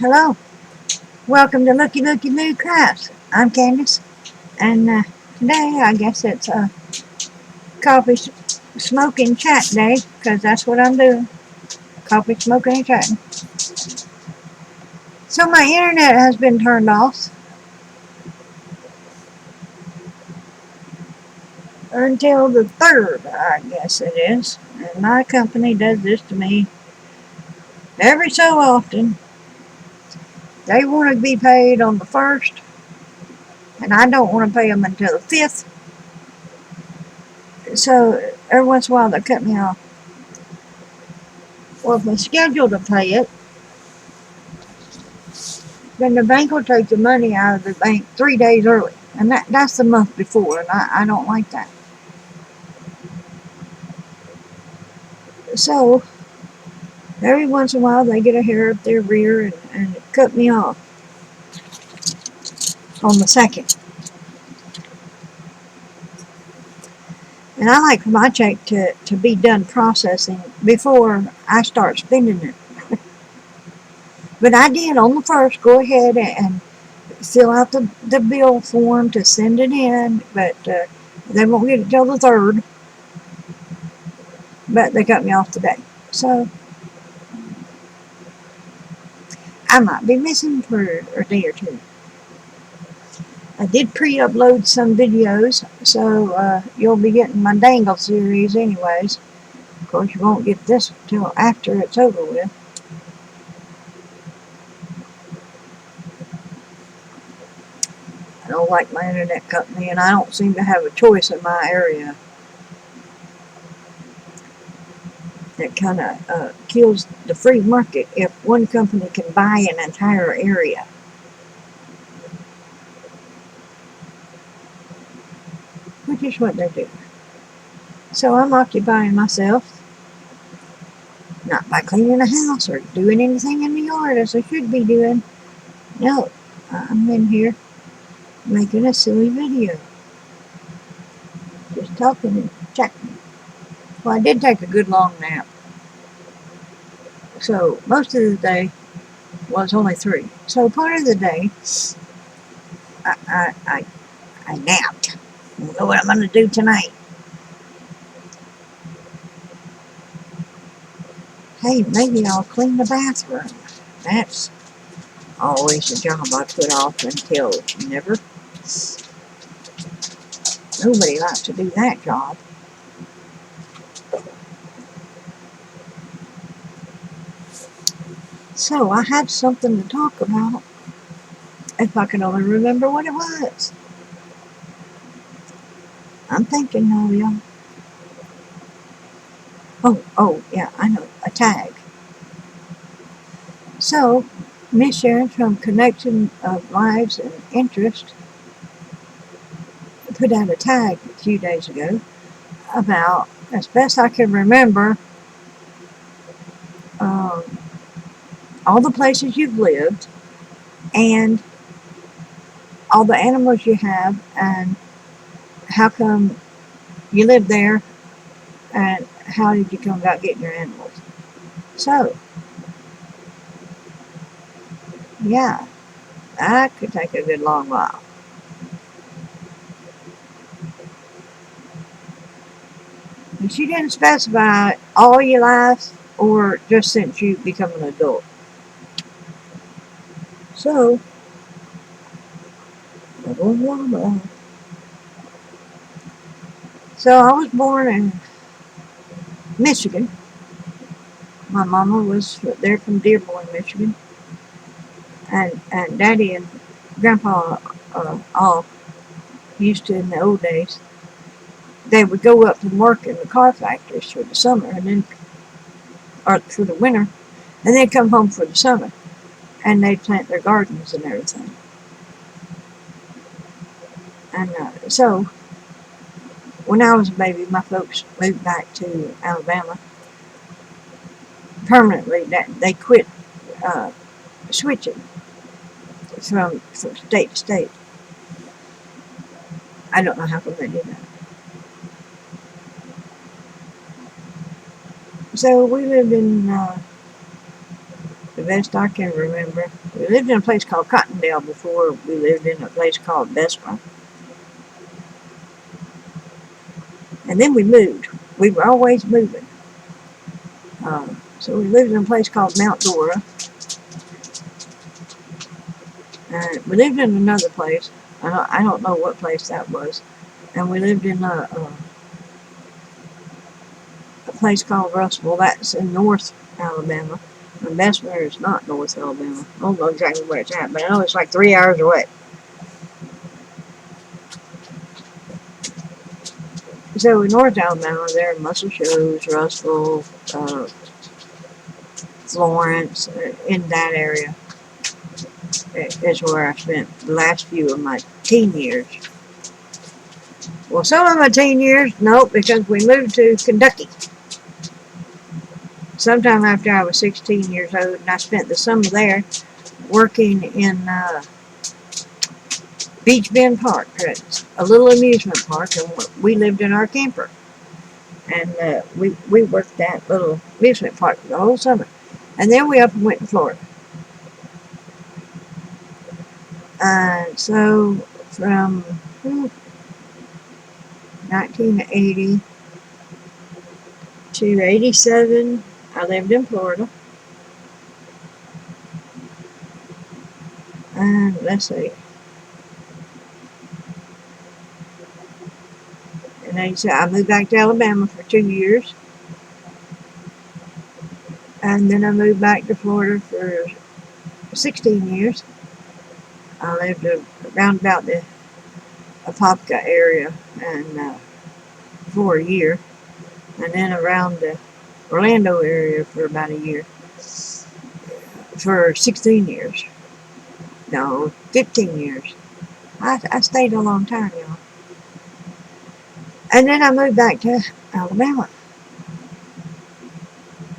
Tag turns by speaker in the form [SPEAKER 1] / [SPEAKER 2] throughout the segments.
[SPEAKER 1] Hello, welcome to Looky Looky Moo Crafts. I'm Candace, and today I guess it's a coffee smoking chat day, because that's what I'm doing, coffee smoking and chatting. So my internet has been turned off until the 3rd, I guess it is, and my company does this to me every so often. They want to be paid on the 1st, and I don't want to pay them until the 5th, so every once in a while they cut me off. Well, if I'm scheduled to pay it, then the bank will take the money out of the bank 3 days early. And that's the month before, and I don't like that. So, every once in a while, they get a hair up their rear and cut me off on the 2nd. And I like for my check to be done processing before I start spending it. But I did on the 1st go ahead and fill out the bill form to send it in, but they won't get it till the 3rd. But they cut me off today. So, I might be missing for a day or two. I did pre-upload some videos, so you'll be getting my Dangle series anyways. Of course, you won't get this till after it's over with. I don't like my internet company, and I don't seem to have a choice in my area. It kind of kills the free market if one company can buy an entire area. Which is what they do. So I'm occupying myself, not by cleaning the house or doing anything in the yard as I should be doing. No, I'm in here making a silly video. Just talking and chatting. Well, I did take a good long nap. So most of the day was only 3. So part of the day, I napped. I don't know what I'm going to do tonight. Hey, maybe I'll clean the bathroom. That's always a job I put off until never. Nobody likes to do that job. So I had something to talk about, if I can only remember what it was. I'm thinking now, y'all. Oh, yeah, I know, a tag. So, Miss Sharon from Connection of Lives and Interest put out a tag a few days ago about, as best I can remember, all the places you've lived and all the animals you have and how come you lived there and how did you come about getting your animals. So, yeah, that could take a good long while. And she didn't specify all your life or just since you become an adult. So, blah, blah, blah. So I was born in Michigan. My mama was there from Dearborn, Michigan. And Daddy and Grandpa all used to, in the old days, they would go up and work in the car factories for the summer and then, or for the winter, and then come home for the summer. And they'd plant their gardens and everything. And so, when I was a baby, my folks moved back to Alabama permanently. They quit switching from state to state. I don't know how come they did that. So we lived in the best I can remember. We lived in a place called Cottondale before we lived in a place called Bessemer. And then we moved. We were always moving. So we lived in a place called Mount Dora. And we lived in another place. I don't know what place that was. And we lived in a place called Russellville. That's in North Alabama. And Bessemer is not North Alabama. I don't know exactly where it's at, but I know it's like 3 hours away. So in North Alabama, there are Muscle Shoals, Russellville, Florence, in that area is where I spent the last few of my teen years. Well, some of my teen years, no, because we moved to Kentucky sometime after I was 16 years old, and I spent the summer there working in Beach Bend Park. It's a little amusement park, and we lived in our camper. And we worked that little amusement park the whole summer. And then we up and went to Florida. So from 1980 to 87, I lived in Florida. And let's see. And then I moved back to Alabama for 2 years. And then I moved back to Florida for 16 years. I lived around about the Apopka area and for a year. And then around the Orlando area for about a year. For 16 years. No, 15 years. I stayed a long time, y'all. And then I moved back to Alabama.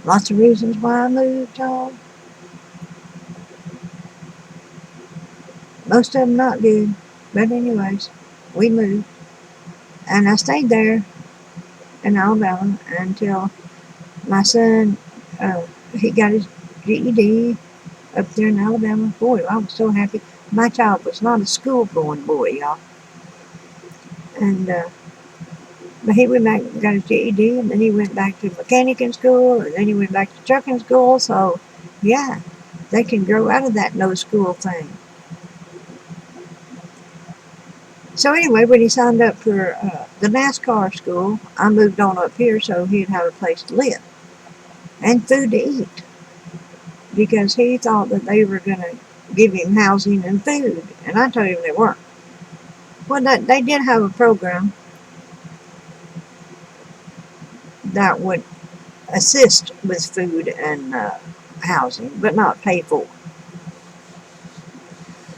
[SPEAKER 1] Lots of reasons why I moved, y'all. Most of them not good. But anyways, we moved. And I stayed there in Alabama until my son, he got his GED up there in Alabama. Boy, I was so happy. My child was not a school-going boy, y'all. And but he went back and got his GED, and then he went back to mechanic school, and then he went back to trucking school. So, yeah, they can grow out of that no school thing. So anyway, when he signed up for the NASCAR school, I moved on up here so he'd have a place to live and food to eat, because he thought that they were going to give him housing and food, and I told him they weren't. Well, they did have a program that would assist with food and housing, but not pay for.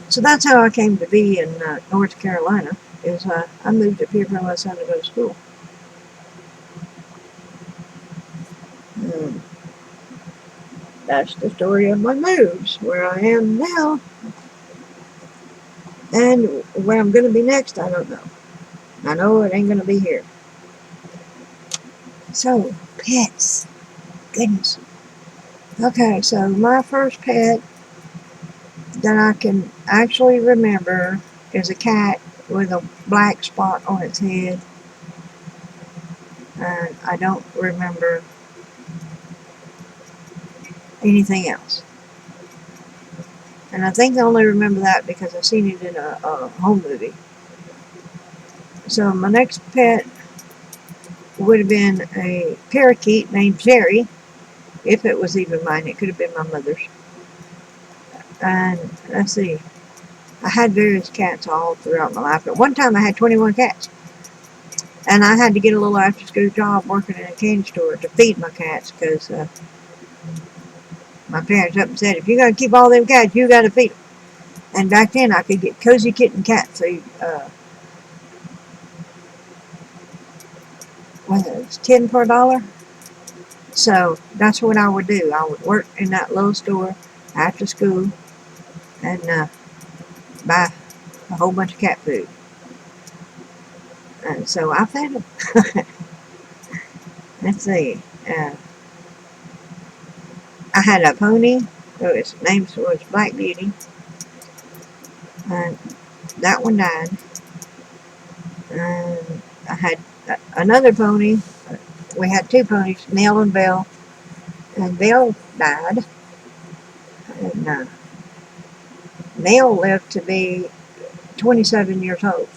[SPEAKER 1] So that's how I came to be in North Carolina. Is I moved up here for my son to go to school. That's the story of my moves, where I am now. And where I'm going to be next, I don't know. I know it ain't going to be here. So, pets. Goodness. Okay, so my first pet that I can actually remember is a cat with a black spot on its head. And I don't remember anything else. And I think I only remember that because I've seen it in a home movie. So my next pet would have been a parakeet named Jerry. If it was even mine, it could have been my mother's. And let's see, I had various cats all throughout my life. But one time I had 21 cats. And I had to get a little after-school job working in a candy store to feed my cats, because my parents up and said, if you're going to keep all them cats, you got to feed them. And back then I could get Cozy Kitten cat food. It's 10 per $1. So that's what I would do. I would work in that little store after school and buy a whole bunch of cat food. And so I fed them. Let's see. I had a pony Its name was Black Beauty, and that one died. And I had another pony. We had two ponies, Nell and Belle, and Belle died. And Nell lived to be 27 years old.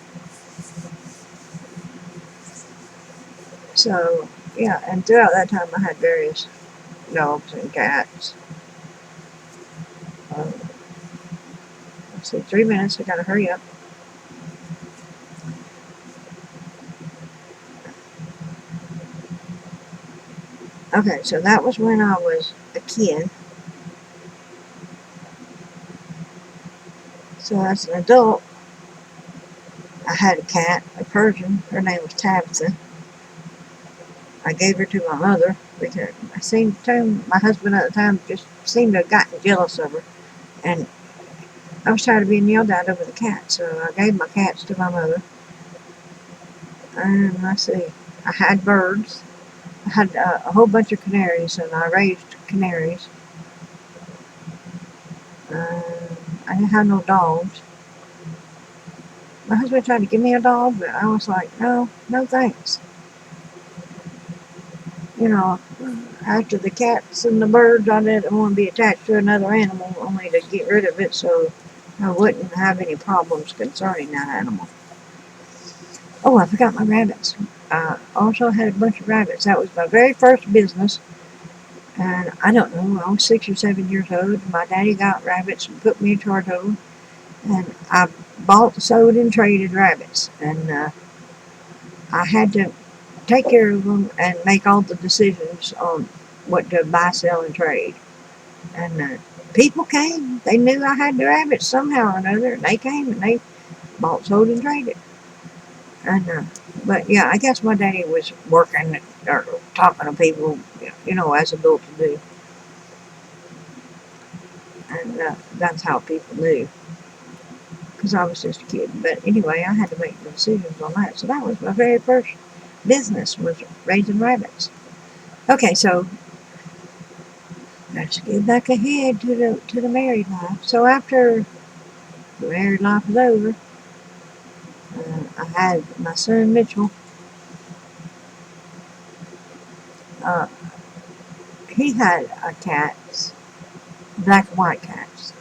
[SPEAKER 1] So, yeah, and throughout that time I had various dogs and cats. Uh, let's see, 3 minutes, I gotta hurry up. Okay, so that was when I was a kid. So as an adult, I had a cat, a Persian. Her name was Tabitha. I gave her to my mother because my husband at the time just seemed to have gotten jealous of her. And I was tired of being yelled at over the cat, so I gave my cats to my mother. And let's see, I had birds. I had a whole bunch of canaries, and I raised canaries. I didn't have no dogs. My husband tried to give me a dog, but I was like, no, no thanks. You know, after the cats and the birds, I didn't want to be attached to another animal, only to get rid of it so I wouldn't have any problems concerning that animal. Oh, I forgot my rabbits. I also had a bunch of rabbits. That was my very first business. And I don't know, I was 6 or 7 years old. My daddy got rabbits and put me in charge of them. And I bought, sold, and traded rabbits. And I had to take care of them and make all the decisions on what to buy, sell, and trade. And people came. They knew I had the rabbits somehow or another. And they came and they bought, sold, and traded. And but yeah, I guess my daddy was working or talking to people, as adults do. And that's how people knew. Because I was just a kid. But anyway, I had to make the decisions on that. So that was my very first business, was raising rabbits. Okay, so let's get back ahead to the married life. So after the married life was over, I had my son Mitchell. Uh, he had a cat, black and white cats,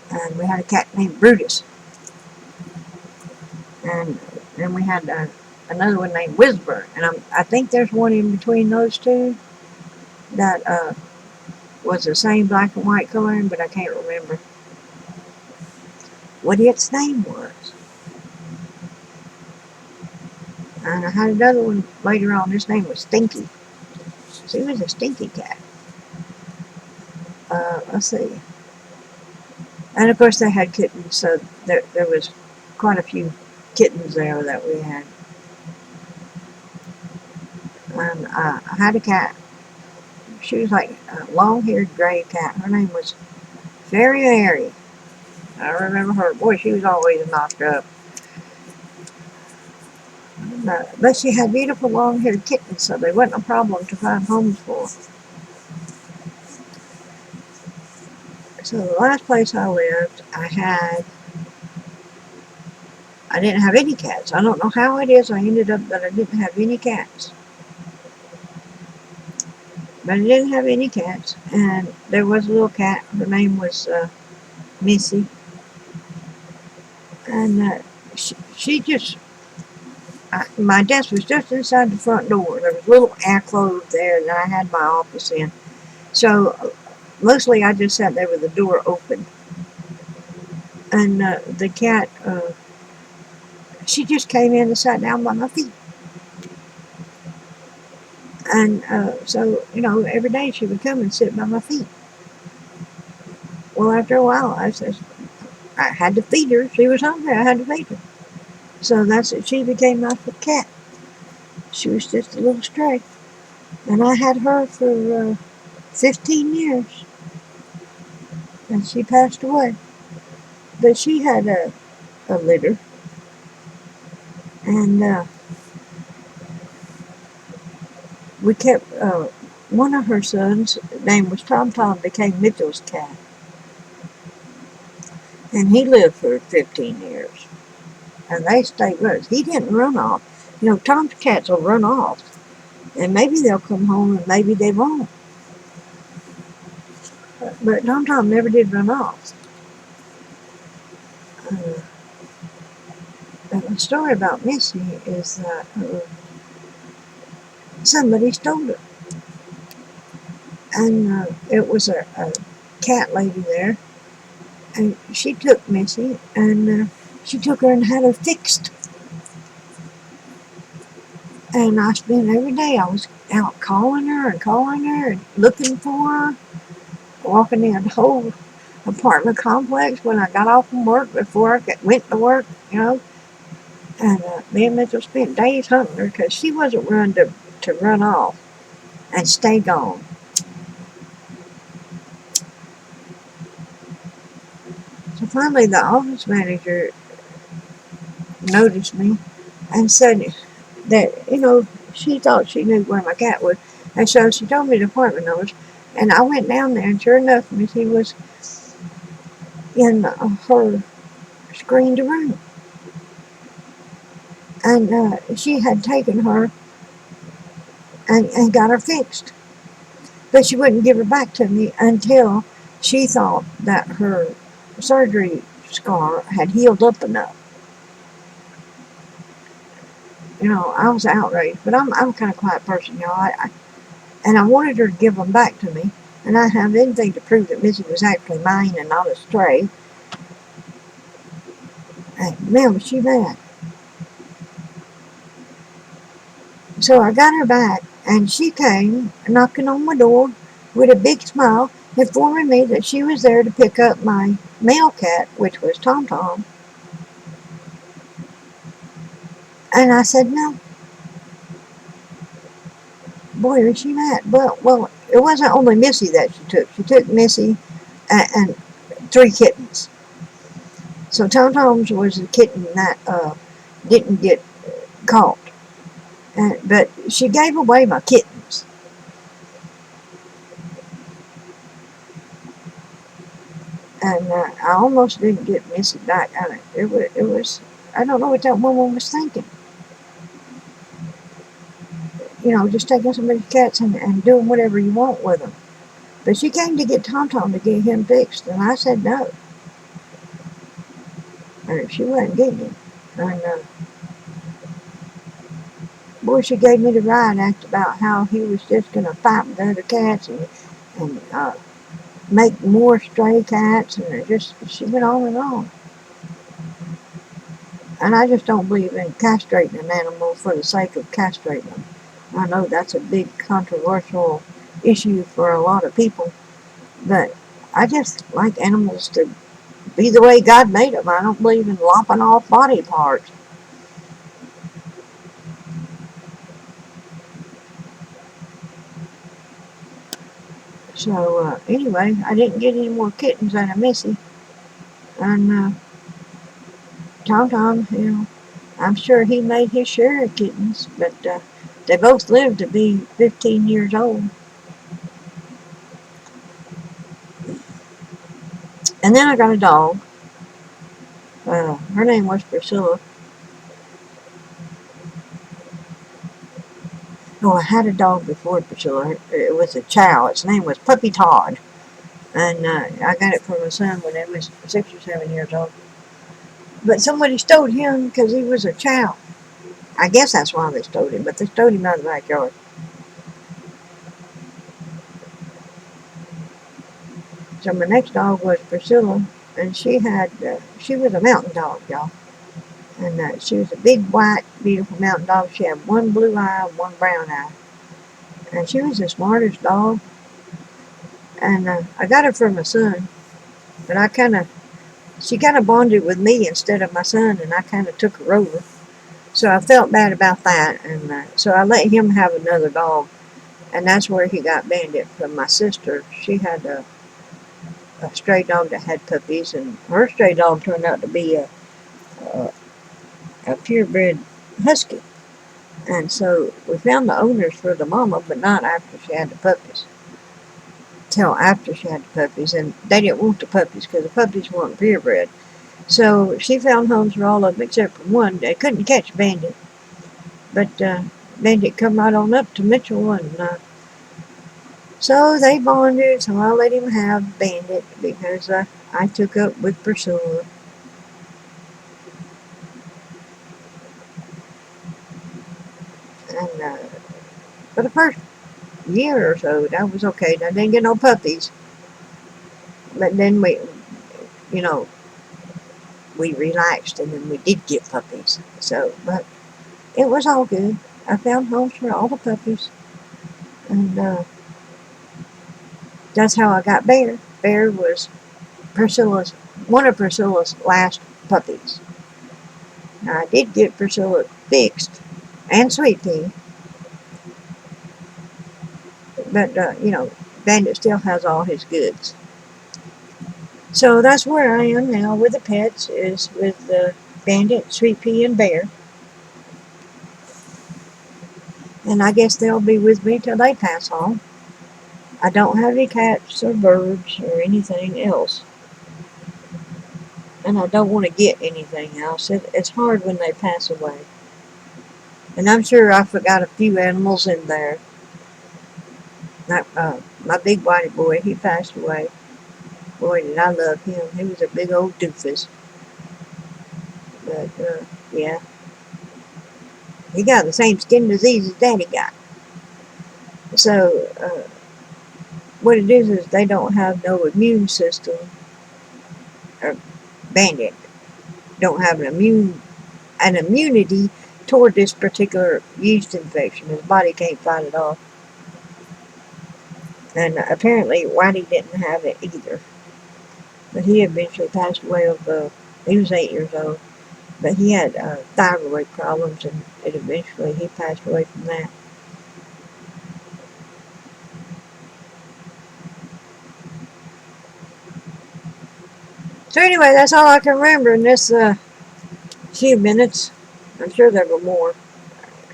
[SPEAKER 1] and we had a cat named Brutus, and then we had another one named Whisper, and I think there's one in between those two that was the same black and white coloring, but I can't remember what its name was. And I had another one later on. His name was Stinky. She was a stinky cat. Let's see. And of course they had kittens, so there was quite a few kittens there that we had. And I had a cat. She was like a long-haired gray cat. Her name was Fairy Mary. I remember her. Boy, she was always knocked up. But she had beautiful long-haired kittens, so they wasn't a problem to find homes for. So the last place I lived, I didn't have any cats. I don't know how it is I ended up that I didn't have any cats. But I didn't have any cats, and there was a little cat. Her name was Missy, and she just. My desk was just inside the front door. There was a little alcove there that I had my office in. So mostly I just sat there with the door open. And the cat, she just came in and sat down by my feet. And so, every day she would come and sit by my feet. Well, after a while, I had to feed her. She was hungry. I had to feed her. So she became my cat. She was just a little stray. And I had her for 15 years. And she passed away. But she had a litter. And we kept one of her sons' name was Tom Tom, became Mitchell's cat, and he lived for 15 years. And they stayed with us. He didn't run off. You know, Tom's cats will run off, and maybe they'll come home, and maybe they won't. But Tom Tom never did run off. Uh, the story about Missy is that somebody stole her, and it was a cat lady there, and she took Missy, and she took her and had her fixed. And I spent every day, I was out calling her and looking for her, walking in the whole apartment complex when I got off from work before I went to work, you know. And me and Mitchell spent days hunting her because she wasn't run to run off and stay gone. So finally, the office manager noticed me and said that, you know, she thought she knew where my cat was. And so she told me the apartment numbers. And I went down there, and sure enough, Missy was in her screened room. And she had taken her and got her fixed. But she wouldn't give her back to me until she thought that her surgery scar had healed up enough. You know, I was outraged, but I'm a kind of quiet person, y'all. And I wanted her to give them back to me, and I didn't have anything to prove that Missy was actually mine and not a stray. And man, was she mad. So I got her back, and she came knocking on my door with a big smile, informing me that she was there to pick up my male cat, which was Tom Tom. And I said no. Boy, was she mad. Well, it wasn't only Missy that she took. She took Missy and 3 kittens. So Tom Tom's was the kitten that didn't get caught. But she gave away my kittens. And I almost didn't get Missy back. It was, I don't know what that woman was thinking. You know, just taking somebody's cats and doing whatever you want with them. But she came to get Tom Tom to get him fixed, and I said no. And she wasn't getting him. And boy, she gave me the right act about how he was just going to fight with the other cats and make more stray cats, and she went on and on. And I just don't believe in castrating an animal for the sake of castrating them. I know that's a big controversial issue for a lot of people, but I just like animals to be the way God made them. I don't believe in lopping off body parts. So anyway, I didn't get any more kittens than a Missy. And Tom Tom, you know, I'm sure he made his share of kittens, but they both lived to be 15 years old. And then I got a dog. Her name was Priscilla. Oh, I had a dog before Priscilla. It was a chow. Its name was Puppy Todd. And I got it from my son when he was 6 or 7 years old. But somebody stole him because he was a chow. I guess that's why they stole him, but they stole him out of the backyard. So my next dog was Priscilla, and she was a mountain dog, y'all. And she was a big, white, beautiful mountain dog. She had one blue eye and one brown eye. And she was the smartest dog. And I got her for my son, but she kind of bonded with me instead of my son, and I kind of took her over. So I felt bad about that, and so I let him have another dog, and that's where he got Bandit from my sister. She had a stray dog that had puppies, and her stray dog turned out to be a purebred husky. And so we found the owners for the mama, but not after she had the puppies. Till after she had the puppies, and they didn't want the puppies because the puppies weren't purebred. So she found homes for all of them except for one. They couldn't catch Bandit, but Bandit come right on up to Mitchell, and so they bonded. So I let him have Bandit because I took up with Priscilla. And for the first year or so, that was okay. I didn't get no puppies, but then you know, we relaxed, and then we did get puppies. So, but it was all good. I found homes for all the puppies, and that's how I got Bear. Bear was one of Priscilla's last puppies. Now, I did get Priscilla fixed and Sweet Pea, but Bandit still has all his goods. So that's where I am now with the pets, is with Bandit, Sweet Pea, and Bear. And I guess they'll be with me till they pass on. I don't have any cats or birds or anything else. And I don't want to get anything else. It's hard when they pass away. And I'm sure I forgot a few animals in there. My big whitey boy, he passed away. Boy, did I love him. He was a big old doofus. But, yeah. He got the same skin disease as Daddy got. So, what it is they don't have no immune system. Or Bandit don't have an immunity toward this particular yeast infection. His body can't fight it off. And apparently Whitey didn't have it either. But he eventually passed away he was 8 years old. But he had thyroid problems, and eventually he passed away from that. So anyway, that's all I can remember in this few minutes. I'm sure there were more.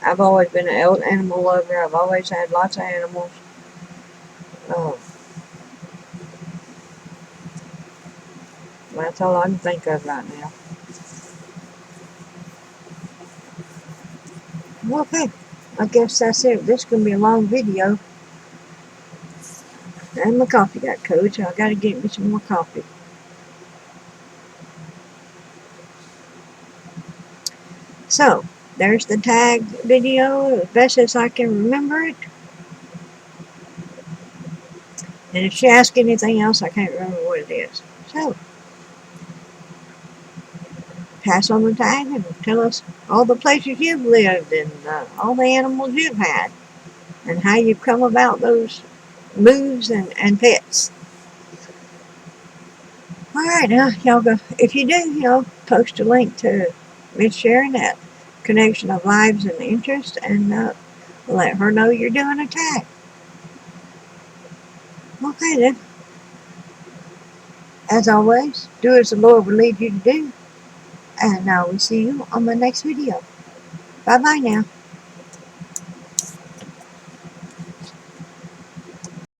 [SPEAKER 1] I've always been an animal lover. I've always had lots of animals. That's all I can think of right now. Okay, I guess that's it. This is going to be a long video. And my coffee got cold, so I got to get me some more coffee. So, there's the tag video, as best as I can remember it. And if she asks anything else, I can't remember what it is. So, pass on the tag and tell us all the places you've lived and all the animals you've had and how you've come about those moves and pets. Alright, y'all go. If you do, post a link to Miss Sharon at Connection of Lives and Interest, and let her know you're doing a tag. Okay then. As always, do as the Lord will lead you to do. And I will see you on my next video. Bye bye now.